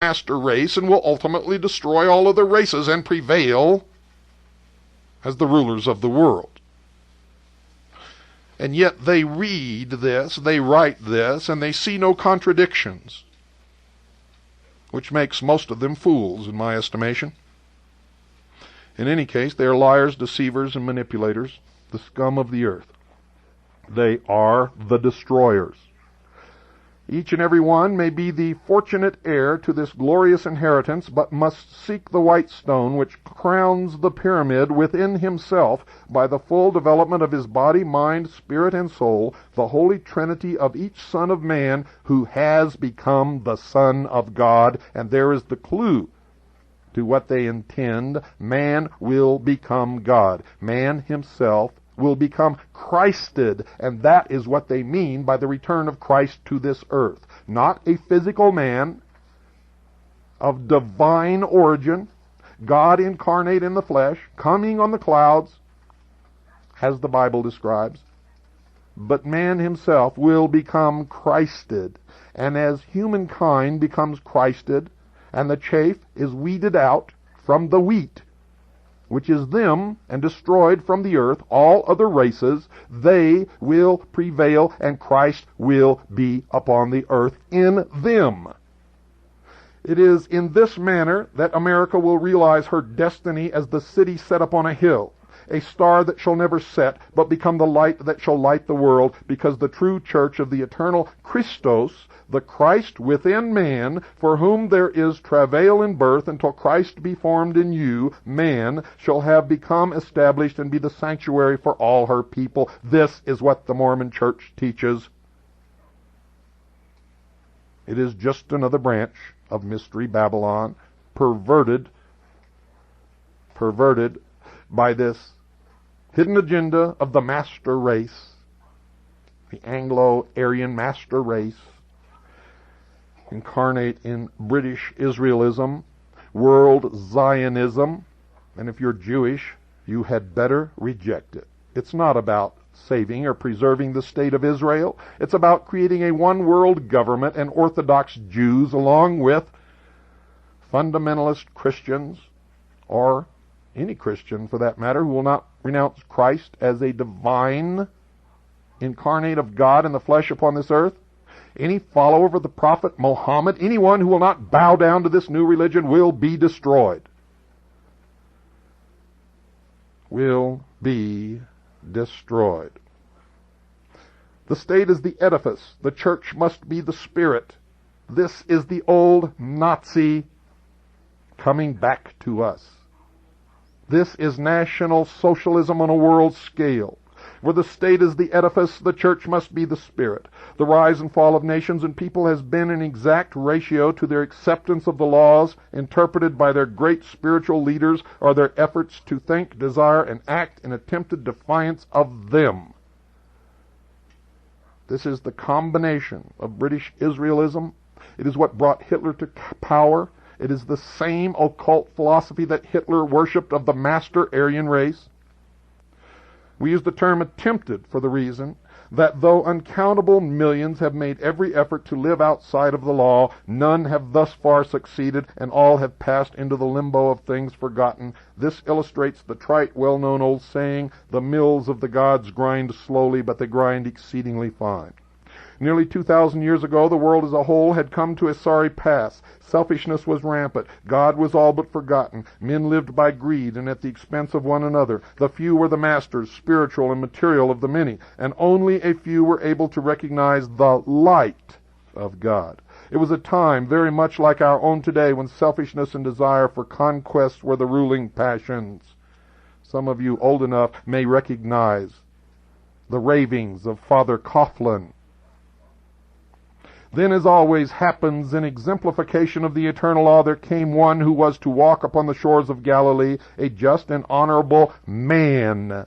master race and will ultimately destroy all other races and prevail as the rulers of the world. And yet they read this, they write this, and they see no contradictions, which makes most of them fools, in my estimation. In any case, they are liars, deceivers, and manipulators, the scum of the earth. They are the destroyers. Each and every one may be the fortunate heir to this glorious inheritance, but must seek the white stone which crowns the pyramid within himself by the full development of his body, mind, spirit, and soul, the holy trinity of each Son of Man who has become the Son of God. And there is the clue to what they intend. Man will become God. Man himself will become Christed, and that is what they mean by the return of Christ to this earth. Not a physical man of divine origin, God incarnate in the flesh, coming on the clouds, as the Bible describes, but man himself will become Christed. And as humankind becomes Christed, and the chaff is weeded out from the wheat, which is them, and destroyed from the earth, all other races, they will prevail, and Christ will be upon the earth in them. It is in this manner that America will realize her destiny as the city set upon a hill, a star that shall never set, but become the light that shall light the world, because the true church of the eternal Christos, the Christ within man, for whom there is travail in birth until Christ be formed in you, man, shall have become established and be the sanctuary for all her people. This is what the Mormon Church teaches. It is just another branch of Mystery Babylon, perverted by this hidden agenda of the master race, the Anglo-Aryan master race, incarnate in British Israelism, world Zionism, and if you're Jewish, you had better reject it. It's not about saving or preserving the state of Israel. It's about creating a one-world government, and Orthodox Jews, along with fundamentalist Christians, or any Christian for that matter, who will not renounce Christ as a divine incarnate of God in the flesh upon this earth. Any follower of the prophet Muhammad, anyone who will not bow down to this new religion, will be destroyed. Will be destroyed. The state is the edifice. The church must be the spirit. This is the old Nazi coming back to us. This is National Socialism on a world scale. Where the state is the edifice, the church must be the spirit. The rise and fall of nations and people has been in exact ratio to their acceptance of the laws interpreted by their great spiritual leaders, or their efforts to think, desire, and act in attempted defiance of them. This is the combination of British Israelism. It is what brought Hitler to power. It is the same occult philosophy that Hitler worshipped of the master Aryan race. We use the term attempted for the reason that though uncountable millions have made every effort to live outside of the law, none have thus far succeeded, and all have passed into the limbo of things forgotten. This illustrates the trite, well-known old saying, the mills of the gods grind slowly, but they grind exceedingly fine. Nearly 2,000 years ago, the world as a whole had come to a sorry pass. Selfishness was rampant. God was all but forgotten. Men lived by greed and at the expense of one another. The few were the masters, spiritual and material, of the many, and only a few were able to recognize the light of God. It was a time very much like our own today, when selfishness and desire for conquest were the ruling passions. Some of you old enough may recognize the ravings of Father Coughlin. Then, as always happens in exemplification of the eternal law, there came one who was to walk upon the shores of Galilee, a just and honorable man,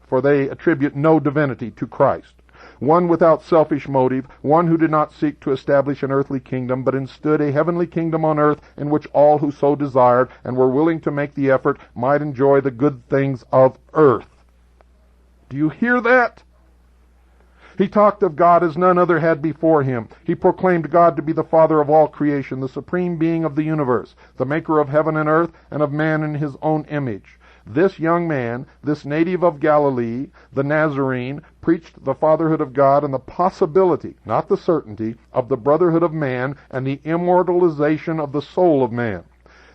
for they attribute no divinity to Christ. One without selfish motive, one who did not seek to establish an earthly kingdom, but instead a heavenly kingdom on earth, in which all who so desired and were willing to make the effort might enjoy the good things of earth. Do you hear that? He talked of God as none other had before him. He proclaimed God to be the Father of all creation, the supreme being of the universe, the maker of heaven and earth, and of man in his own image. This young man, this native of Galilee, the Nazarene, preached the fatherhood of God and the possibility, not the certainty, of the brotherhood of man and the immortalization of the soul of man.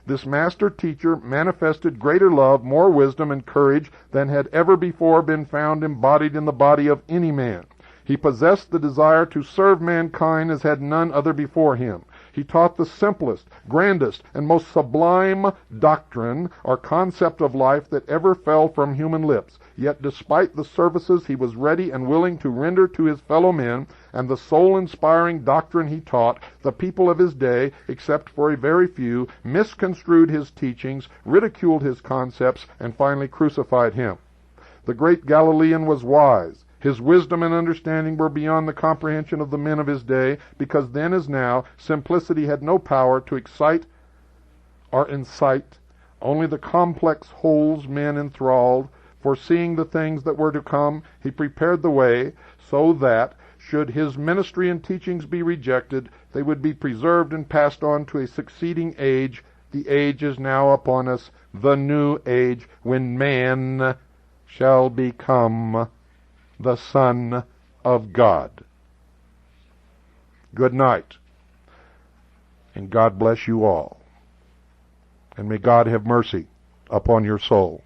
This master teacher manifested greater love, more wisdom, and courage than had ever before been found embodied in the body of any man. He possessed the desire to serve mankind as had none other before him. He taught the simplest, grandest, and most sublime doctrine or concept of life that ever fell from human lips. Yet despite the services he was ready and willing to render to his fellow men, and the soul-inspiring doctrine he taught, the people of his day, except for a very few, misconstrued his teachings, ridiculed his concepts, and finally crucified him. The great Galilean was wise. His wisdom and understanding were beyond the comprehension of the men of his day, because then as now, simplicity had no power to excite or incite. Only the complex wholes men enthralled. Foreseeing the things that were to come, he prepared the way so that, should his ministry and teachings be rejected, they would be preserved and passed on to a succeeding age. The age is now upon us, the new age, when man shall become the Son of God. Good night, and God bless you all. And may God have mercy upon your soul.